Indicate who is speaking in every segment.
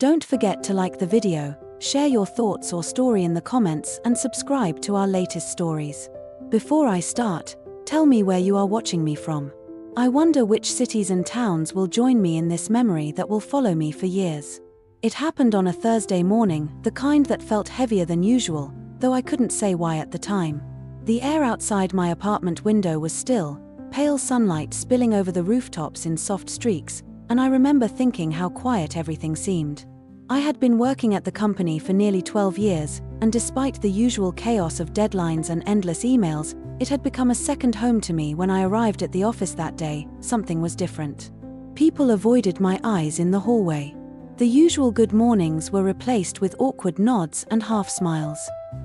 Speaker 1: Don't forget to like the video, share your thoughts or story in the comments and subscribe to our latest stories. Before I start, tell me where you are watching me from. I wonder which cities and towns will join me in this memory that will follow me for years. It happened on a Thursday morning, the kind that felt heavier than usual, though I couldn't say why at the time. The air outside my apartment window was still, pale sunlight spilling over the rooftops in soft streaks, and I remember thinking how quiet everything seemed. I had been working at the company for nearly 12 years, and despite the usual chaos of deadlines and endless emails, it had become a second home to me. When I arrived at the office that day, something was different. People avoided my eyes in the hallway. The usual good mornings were replaced with awkward nods and half smiles.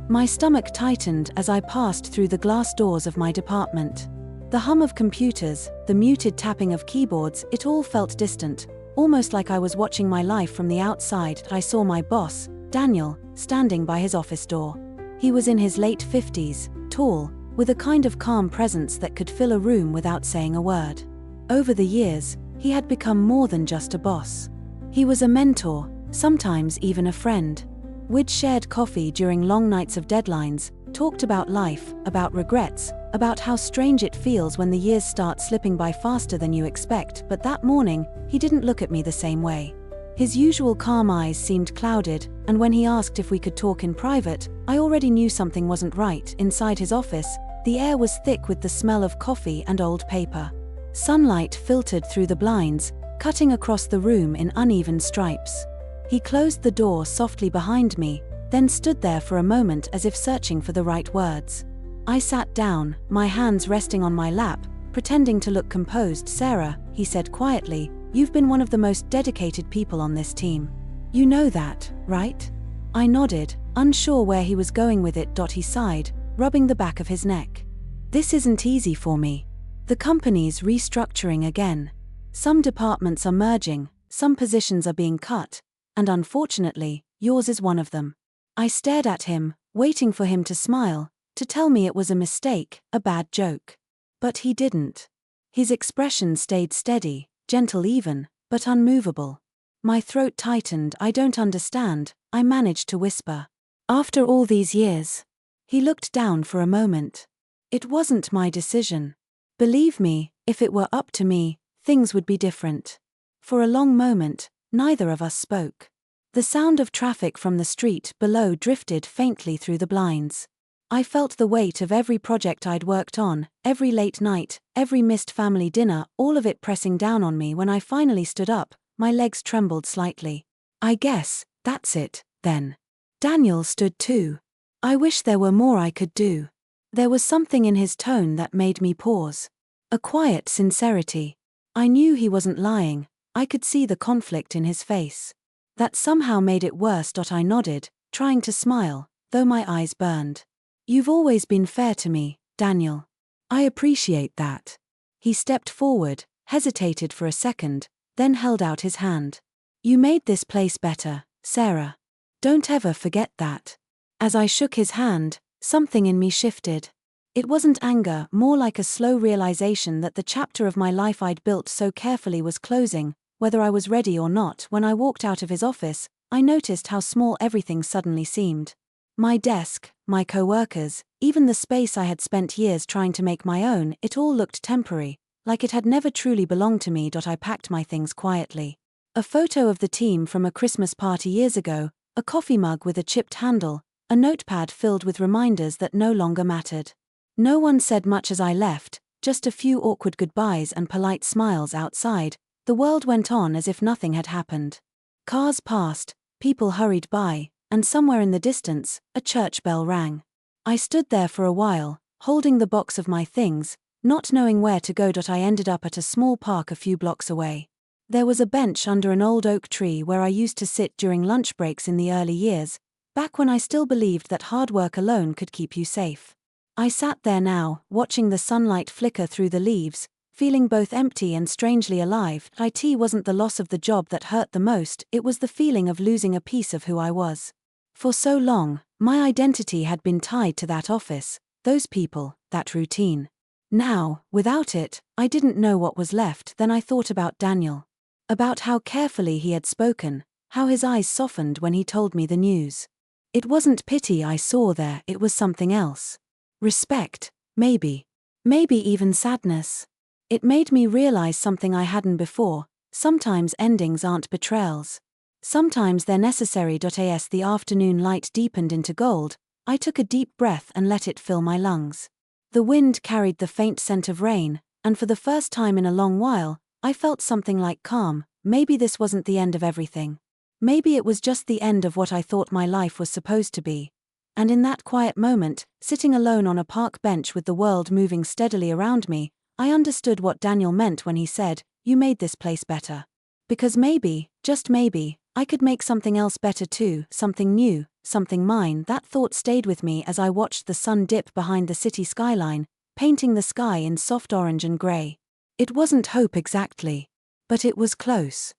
Speaker 1: My stomach tightened as I passed through the glass doors of my department. The hum of computers, the muted tapping of keyboards, it all felt distant, almost like I was watching my life from the outside. I saw my boss, Daniel, standing by his office door. He was in his late 50s, tall, with a kind of calm presence that could fill a room without saying a word. Over the years, he had become more than just a boss. He was a mentor, sometimes even a friend. We'd shared coffee during long nights of deadlines, talked about life, about regrets, about how strange it feels when the years start slipping by faster than you expect. But that morning, he didn't look at me the same way. His usual calm eyes seemed clouded, and when he asked if we could talk in private, I already knew something wasn't right. Inside his office, the air was thick with the smell of coffee and old paper. Sunlight filtered through the blinds, cutting across the room in uneven stripes. He closed the door softly behind me, then stood there for a moment as if searching for the right words. I sat down, my hands resting on my lap, pretending to look composed. "Sarah," he said quietly, "you've been one of the most dedicated people on this team. You know that, right?" I nodded, unsure where he was going with it. He sighed, rubbing the back of his neck. "This isn't easy for me. The company's restructuring again. Some departments are merging, some positions are being cut, and unfortunately, yours is one of them." I stared at him, waiting for him to smile, to tell me it was a mistake, a bad joke. But he didn't. His expression stayed steady, gentle even, but unmovable. My throat tightened. "I don't understand," I managed to whisper. "After all these years." He looked down for a moment. "It wasn't my decision. Believe me, if it were up to me, things would be different." For a long moment, neither of us spoke. The sound of traffic from the street below drifted faintly through the blinds. I felt the weight of every project I'd worked on, every late night, every missed family dinner, all of it pressing down on me. When I finally stood up, my legs trembled slightly. "I guess, that's it, then." Daniel stood too. I wish there were more I could do. There was something in his tone that made me pause. A quiet sincerity. I knew he wasn't lying. I could see the conflict in his face. That somehow made it worse. I nodded, trying to smile, though my eyes burned. "You've always been fair to me, Daniel. I appreciate that." He stepped forward, hesitated for a second, then held out his hand. "You made this place better, Sarah. Don't ever forget that." As I shook his hand, something in me shifted. It wasn't anger, more like a slow realization that the chapter of my life I'd built so carefully was closing, whether I was ready or not. When I walked out of his office, I noticed how small everything suddenly seemed. My desk, my coworkers, even the space I had spent years trying to make my own, it all looked temporary, like it had never truly belonged to me. I packed my things quietly. A photo of the team from a Christmas party years ago, a coffee mug with a chipped handle, a notepad filled with reminders that no longer mattered. No one said much as I left, just a few awkward goodbyes and polite smiles outside. The world went on as if nothing had happened. Cars passed, people hurried by, and somewhere in the distance, a church bell rang. I stood there for a while, holding the box of my things, not knowing where to go. I ended up at a small park a few blocks away. There was a bench under an old oak tree where I used to sit during lunch breaks in the early years, back when I still believed that hard work alone could keep you safe. I sat there now, watching the sunlight flicker through the leaves, feeling both empty and strangely alive. It wasn't the loss of the job that hurt the most, it was the feeling of losing a piece of who I was. For so long, my identity had been tied to that office, those people, that routine. Now, without it, I didn't know what was left. Then I thought about Daniel. About how carefully he had spoken, How his eyes softened when he told me the news. It wasn't pity I saw there, it was something else. Respect, maybe. Maybe even sadness. It made me realize something I hadn't before: sometimes endings aren't betrayals. Sometimes they're necessary. As the afternoon light deepened into gold, I took a deep breath and let it fill my lungs. The wind carried the faint scent of rain, and for the first time in a long while, I felt something like calm. Maybe this wasn't the end of everything. Maybe it was just the end of what I thought my life was supposed to be. And in that quiet moment, sitting alone on a park bench with the world moving steadily around me, I understood what Daniel meant when he said, "You made this place better." Because maybe, just maybe, I could make something else better too, something new, something mine. That thought stayed with me as I watched the sun dip behind the city skyline, painting the sky in soft orange and grey. It wasn't hope exactly, but it was close.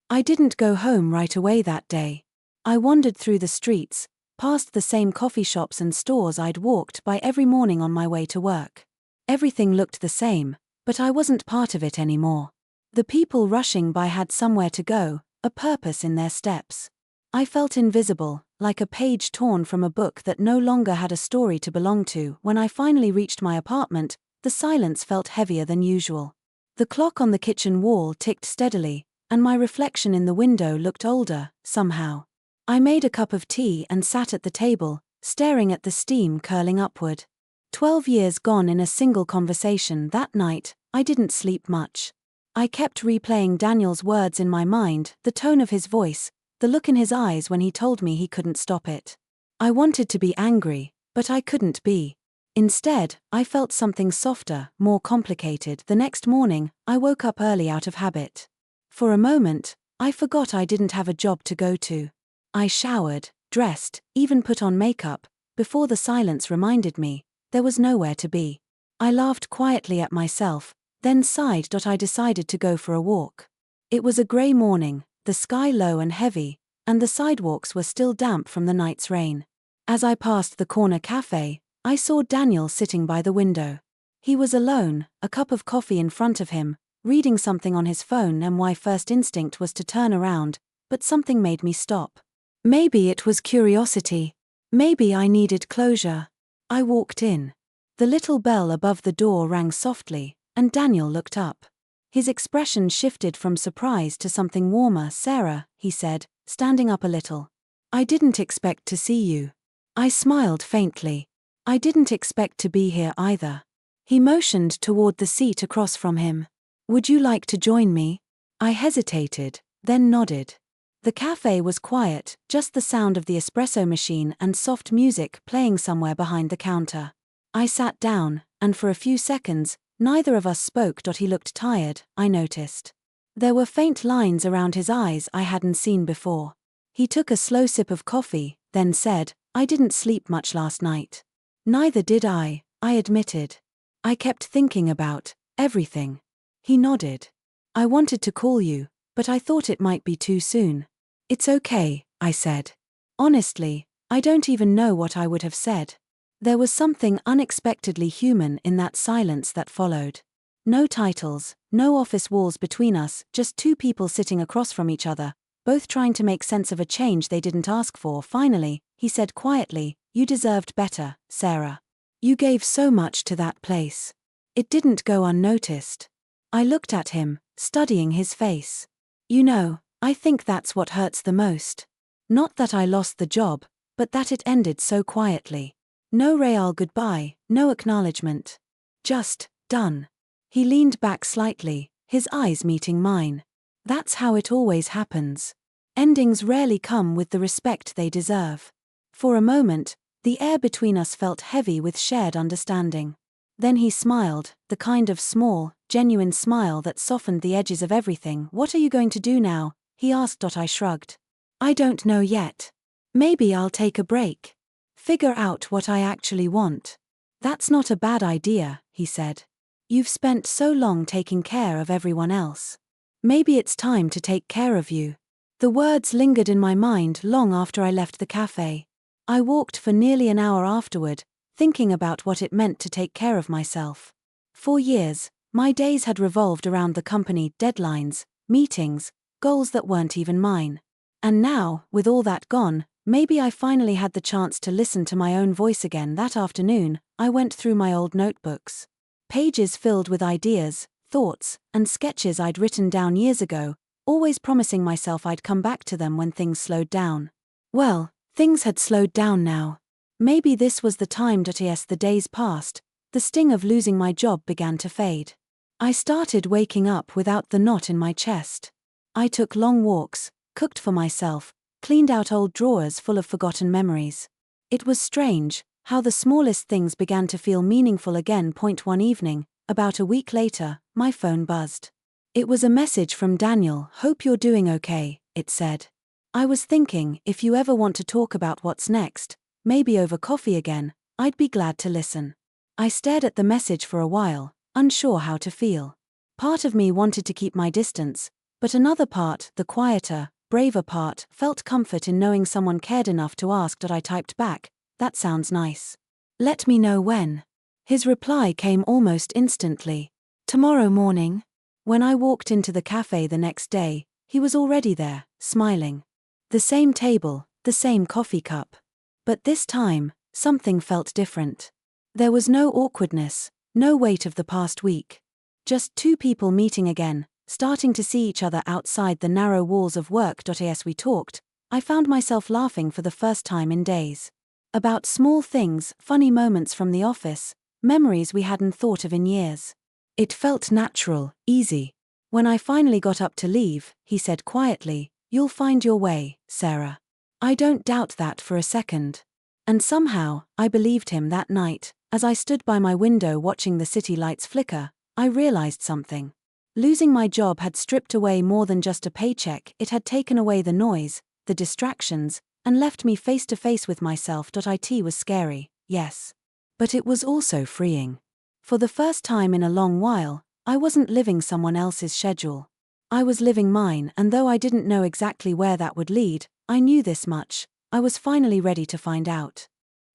Speaker 1: I didn't go home right away that day. I wandered through the streets, past the same coffee shops and stores I'd walked by every morning on my way to work. Everything looked the same, but I wasn't part of it anymore. The people rushing by had somewhere to go, a purpose in their steps. I felt invisible, like a page torn from a book that no longer had a story to belong to. When I finally reached my apartment, the silence felt heavier than usual. The clock on the kitchen wall ticked steadily, and my reflection in the window looked older, somehow. I made a cup of tea and sat at the table, staring at the steam curling upward. 12 years gone in a single conversation. That night, I didn't sleep much. I kept replaying Daniel's words in my mind, the tone of his voice, the look in his eyes when he told me he couldn't stop it. I wanted to be angry, but I couldn't be. Instead, I felt something softer, more complicated. The next morning, I woke up early out of habit. For a moment, I forgot I didn't have a job to go to. I showered, dressed, even put on makeup, before the silence reminded me there was nowhere to be. I laughed quietly at myself, then sighed. I decided to go for a walk. It was a grey morning, the sky low and heavy, and the sidewalks were still damp from the night's rain. As I passed the corner cafe, I saw Daniel sitting by the window. He was alone, a cup of coffee in front of him, reading something on his phone, and my first instinct was to turn around, but something made me stop. Maybe it was curiosity. Maybe I needed closure. I walked in. The little bell above the door rang softly, and Daniel looked up. His expression shifted from surprise to something warmer. "Sarah," he said, standing up a little. "I didn't expect to see you." I smiled faintly. "I didn't expect to be here either." He motioned toward the seat across from him. "Would you like to join me?" I hesitated, then nodded. The cafe was quiet, just the sound of the espresso machine and soft music playing somewhere behind the counter. I sat down, and for a few seconds, neither of us spoke. He looked tired, I noticed. There were faint lines around his eyes I hadn't seen before. He took a slow sip of coffee, then said, "I didn't sleep much last night." "Neither did I admitted. "I kept thinking about everything." He nodded. "I wanted to call you, but I thought it might be too soon." "It's okay," I said. Honestly, I don't even know what I would have said. There was something unexpectedly human in that silence that followed. No titles, no office walls between us, just two people sitting across from each other, both trying to make sense of a change they didn't ask for. Finally, he said quietly, "You deserved better, Sarah. You gave so much to that place. It didn't go unnoticed." I looked at him, studying his face. "You know, I think that's what hurts the most. Not that I lost the job, but that it ended so quietly. No real goodbye, no acknowledgement. Just, done." He leaned back slightly, his eyes meeting mine. "That's how it always happens. Endings rarely come with the respect they deserve." For a moment, the air between us felt heavy with shared understanding. Then he smiled, the kind of small, genuine smile that softened the edges of everything. "What are you going to do now?" he asked. I shrugged. "I don't know yet. Maybe I'll take a break. Figure out what I actually want." "That's not a bad idea," he said. "You've spent so long taking care of everyone else. Maybe it's time to take care of you." The words lingered in my mind long after I left the cafe. I walked for nearly an hour afterward, thinking about what it meant to take care of myself. For years, my days had revolved around the company, deadlines, meetings, goals that weren't even mine. And now, with all that gone, maybe I finally had the chance to listen to my own voice again. That afternoon, I went through my old notebooks. Pages filled with ideas, thoughts, and sketches I'd written down years ago, always promising myself I'd come back to them when things slowed down. Well, things had slowed down now. Maybe this was the time. As the days passed, the sting of losing my job began to fade. I started waking up without the knot in my chest. I took long walks, cooked for myself, cleaned out old drawers full of forgotten memories. It was strange how the smallest things began to feel meaningful again. One evening, about a week later, my phone buzzed. It was a message from Daniel. "Hope you're doing okay," it said. I was thinking, if you ever want to talk about what's next, maybe over coffee again, I'd be glad to listen. I stared at the message for a while, unsure how to feel. Part of me wanted to keep my distance, but another part, the quieter, braver part, felt comfort in knowing someone cared enough to ask. I typed back, "That sounds nice. Let me know when." His reply came almost instantly. "Tomorrow morning." When I walked into the cafe the next day, he was already there, smiling. The same table, the same coffee cup. But this time, something felt different. There was no awkwardness, no weight of the past week. Just two people meeting again, starting to see each other outside the narrow walls of work. As we talked, I found myself laughing for the first time in days. About small things, funny moments from the office, memories we hadn't thought of in years. It felt natural, easy. When I finally got up to leave, he said quietly, "You'll find your way, Sarah." I don't doubt that for a second. And somehow, I believed him that night. As I stood by my window watching the city lights flicker, I realized something. Losing my job had stripped away more than just a paycheck. It had taken away the noise, the distractions, and left me face to face with myself. It was scary, yes. But it was also freeing. For the first time in a long while, I wasn't living someone else's schedule. I was living mine, and though I didn't know exactly where that would lead, I knew this much: I was finally ready to find out.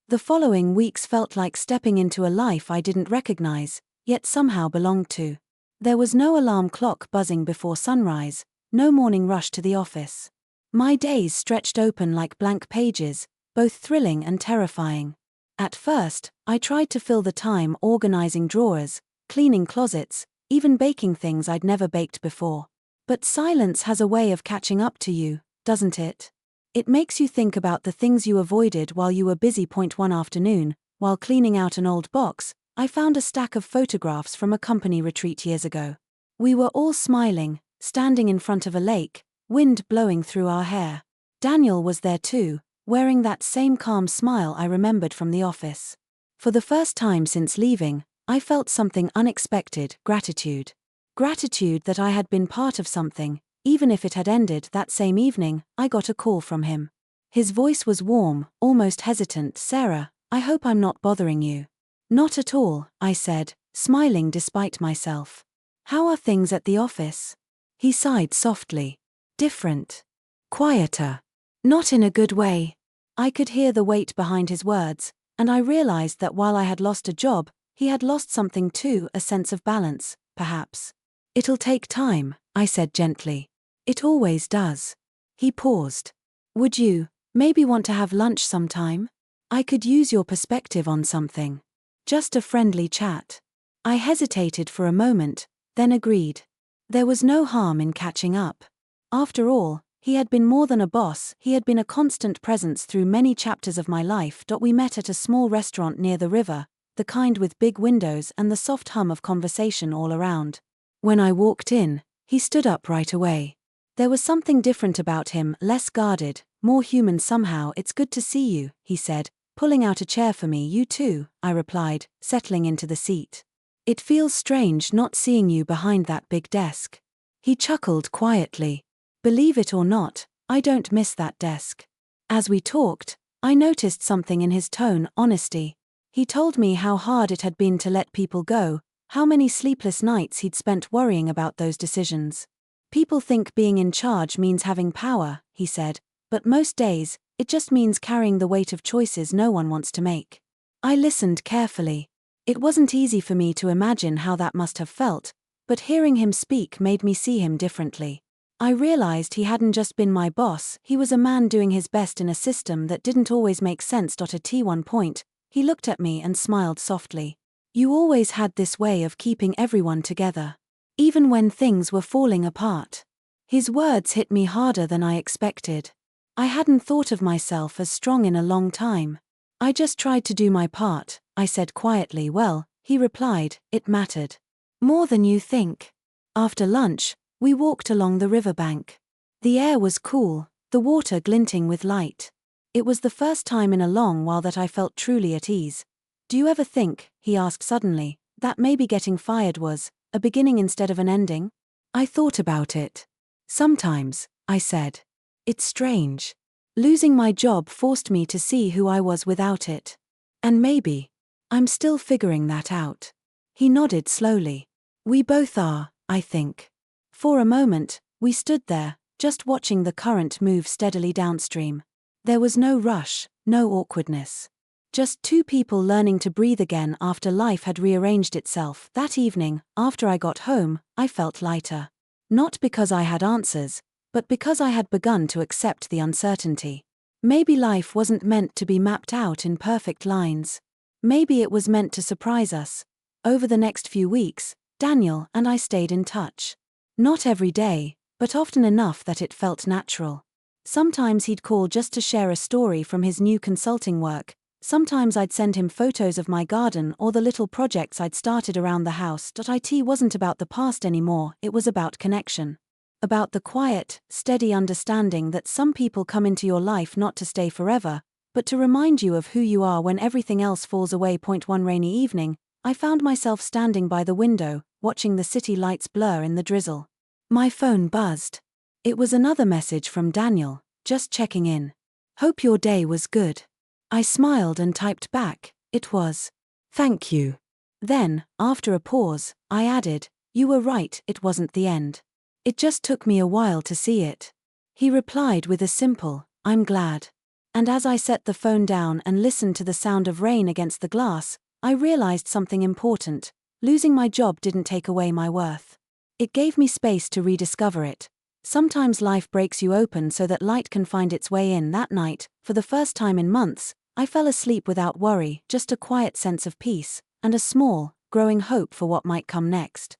Speaker 1: The following weeks felt like stepping into a life I didn't recognize, yet somehow belonged to. There was no alarm clock buzzing before sunrise, no morning rush to the office. My days stretched open like blank pages, both thrilling and terrifying. At first, I tried to fill the time organizing drawers, cleaning closets, even baking things I'd never baked before. But silence has a way of catching up to you, doesn't it? It makes you think about the things you avoided while you were busy. One afternoon, while cleaning out an old box, I found a stack of photographs from a company retreat years ago. We were all smiling, standing in front of a lake, wind blowing through our hair. Daniel was there too, wearing that same calm smile I remembered from the office. For the first time since leaving, I felt something unexpected: gratitude. Gratitude that I had been part of something, even if it had ended. That same evening, I got a call from him. His voice was warm, almost hesitant. "Sarah, I hope I'm not bothering you." "Not at all," I said, smiling despite myself. "How are things at the office?" He sighed softly. "Different. Quieter. Not in a good way." I could hear the weight behind his words, and I realized that while I had lost a job, he had lost something too: a sense of balance, perhaps. "It'll take time," I said gently. "It always does." He paused. "Would you, maybe want to have lunch sometime? I could use your perspective on something. Just a friendly chat." I hesitated for a moment, then agreed. There was no harm in catching up. After all, he had been more than a boss. He had been a constant presence through many chapters of my life. We met at a small restaurant near the river, the kind with big windows and the soft hum of conversation all around. When I walked in, he stood up right away. There was something different about him, less guarded, more human somehow. "It's good to see you," he said, pulling out a chair for me. "You too," I replied, settling into the seat. "It feels strange not seeing you behind that big desk." He chuckled quietly. "Believe it or not, I don't miss that desk." As we talked, I noticed something in his tone: honesty. He told me how hard it had been to let people go, how many sleepless nights he'd spent worrying about those decisions. "People think being in charge means having power," he said, "but most days, it just means carrying the weight of choices no one wants to make." I listened carefully. It wasn't easy for me to imagine how that must have felt, but hearing him speak made me see him differently. I realized he hadn't just been my boss, he was a man doing his best in a system that didn't always make sense. At one point, he looked at me and smiled softly. You always had this way of keeping everyone together, even when things were falling apart. His words hit me harder than I expected. I hadn't thought of myself as strong in a long time. I just tried to do my part, I said quietly. Well, he replied, it mattered. More than you think. After lunch, we walked along the riverbank. The air was cool, the water glinting with light. It was the first time in a long while that I felt truly at ease. Do you ever think, he asked suddenly, that maybe getting fired was a beginning instead of an ending? I thought about it. Sometimes, I said. It's strange. Losing my job forced me to see who I was without it. And maybe I'm still figuring that out. He nodded slowly. We both are, I think. For a moment, we stood there, just watching the current move steadily downstream. There was no rush, no awkwardness. Just two people learning to breathe again after life had rearranged itself. That evening, after I got home, I felt lighter. Not because I had answers, but because I had begun to accept the uncertainty. Maybe life wasn't meant to be mapped out in perfect lines. Maybe it was meant to surprise us. Over the next few weeks, Daniel and I stayed in touch. Not every day, but often enough that it felt natural. Sometimes he'd call just to share a story from his new consulting work. Sometimes I'd send him photos of my garden or the little projects I'd started around the house. It wasn't about the past anymore, it was about connection. About the quiet, steady understanding that some people come into your life not to stay forever, but to remind you of who you are when everything else falls away. One rainy evening, I found myself standing by the window, watching the city lights blur in the drizzle. My phone buzzed. It was another message from Daniel, just checking in. Hope your day was good. I smiled and typed back, it was. Thank you. Then, after a pause, I added, you were right, it wasn't the end. It just took me a while to see it. He replied with a simple, I'm glad. And as I set the phone down and listened to the sound of rain against the glass, I realized something important. Losing my job didn't take away my worth. It gave me space to rediscover it. Sometimes life breaks you open so that light can find its way in. That night, for the first time in months, I fell asleep without worry, just a quiet sense of peace, and a small, growing hope for what might come next.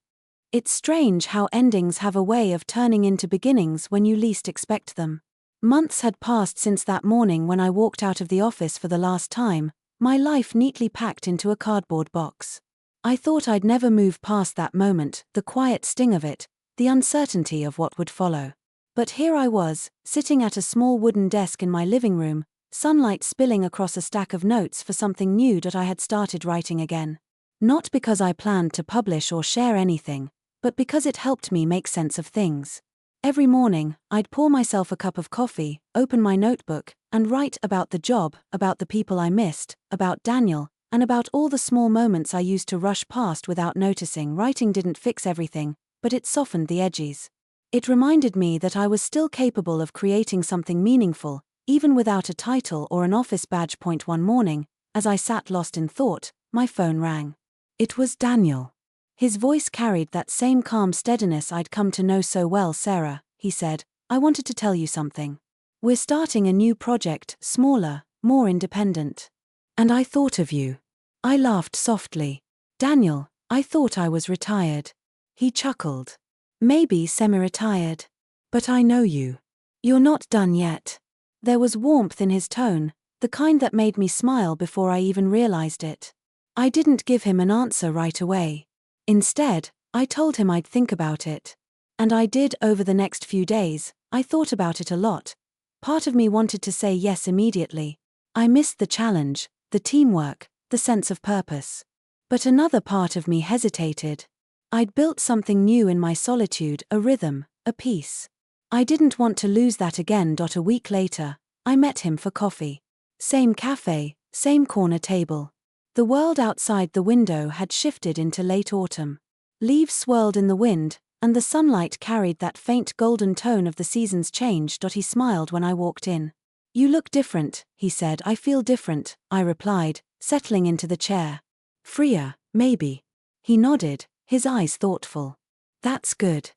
Speaker 1: It's strange how endings have a way of turning into beginnings when you least expect them. Months had passed since that morning when I walked out of the office for the last time, my life neatly packed into a cardboard box. I thought I'd never move past that moment, the quiet sting of it, the uncertainty of what would follow. But here I was, sitting at a small wooden desk in my living room, sunlight spilling across a stack of notes for something new that I had started writing again. Not because I planned to publish or share anything, but because it helped me make sense of things. Every morning, I'd pour myself a cup of coffee, open my notebook, and write about the job, about the people I missed, about Daniel, and about all the small moments I used to rush past without noticing. Writing didn't fix everything, but it softened the edges. It reminded me that I was still capable of creating something meaningful, even without a title or an office badge. One morning, as I sat lost in thought, my phone rang. It was Daniel. His voice carried that same calm steadiness I'd come to know so well. Sarah, he said, I wanted to tell you something. We're starting a new project, smaller, more independent. And I thought of you. I laughed softly. Daniel, I thought I was retired. He chuckled. Maybe semi-retired. But I know you. You're not done yet. There was warmth in his tone, the kind that made me smile before I even realized it. I didn't give him an answer right away. Instead, I told him I'd think about it. And I did. Over the next few days. I thought about it a lot. Part of me wanted to say yes immediately. I missed the challenge, the teamwork, the sense of purpose. But another part of me hesitated. I'd built something new in my solitude, a rhythm, a peace. I didn't want to lose that again. A week later, I met him for coffee. Same cafe, same corner table. The world outside the window had shifted into late autumn. Leaves swirled in the wind, and the sunlight carried that faint golden tone of the seasons change. He smiled when I walked in. You look different, he said. I feel different, I replied, settling into the chair. Freer, maybe. He nodded, his eyes thoughtful. That's good.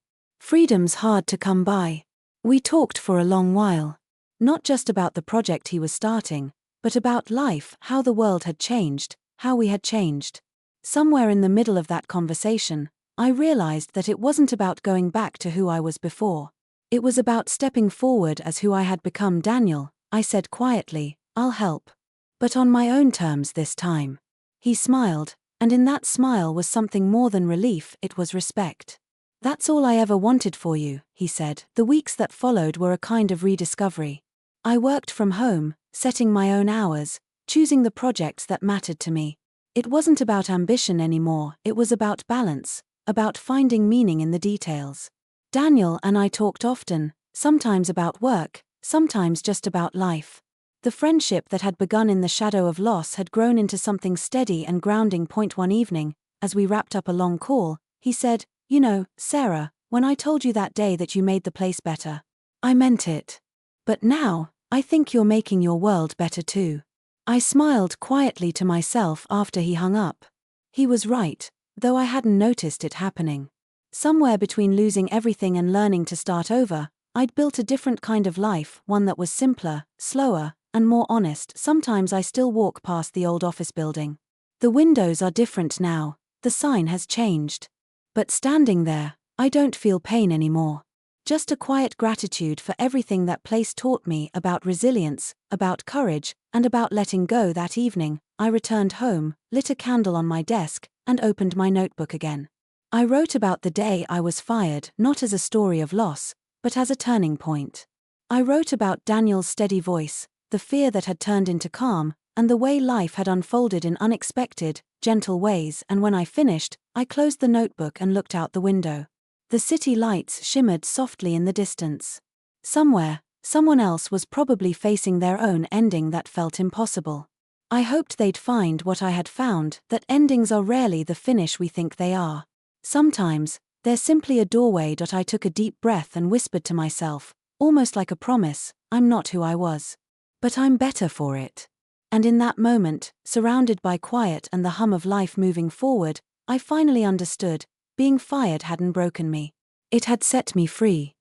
Speaker 1: Freedom's hard to come by. We talked for a long while. Not just about the project he was starting, but about life, how the world had changed, how we had changed. Somewhere in the middle of that conversation, I realized that it wasn't about going back to who I was before. It was about stepping forward as who I had become. Daniel, I said quietly, I'll help. But on my own terms this time. He smiled, and in that smile was something more than relief, it was respect. That's all I ever wanted for you, he said. The weeks that followed were a kind of rediscovery. I worked from home, setting my own hours, choosing the projects that mattered to me. It wasn't about ambition anymore, it was about balance, about finding meaning in the details. Daniel and I talked often, sometimes about work, sometimes just about life. The friendship that had begun in the shadow of loss had grown into something steady and grounding. One evening, as we wrapped up a long call, he said, "You know, Sarah, when I told you that day that you made the place better, I meant it. But now, I think you're making your world better too." I smiled quietly to myself after he hung up. He was right, though I hadn't noticed it happening. Somewhere between losing everything and learning to start over, I'd built a different kind of life, one that was simpler, slower, and more honest. Sometimes I still walk past the old office building. The windows are different now, the sign has changed. But standing there, I don't feel pain anymore. Just a quiet gratitude for everything that place taught me about resilience, about courage, and about letting go. That evening, I returned home, lit a candle on my desk, and opened my notebook again. I wrote about the day I was fired, not as a story of loss, but as a turning point. I wrote about Daniel's steady voice, the fear that had turned into calm, and the way life had unfolded in unexpected, gentle ways. And when I finished, I closed the notebook and looked out the window. The city lights shimmered softly in the distance. Somewhere, someone else was probably facing their own ending that felt impossible. I hoped they'd find what I had found, that endings are rarely the finish we think they are. Sometimes, they're simply a doorway. I took a deep breath and whispered to myself, almost like a promise, I'm not who I was. But I'm better for it. And in that moment, surrounded by quiet and the hum of life moving forward, I finally understood, being fired hadn't broken me. It had set me free.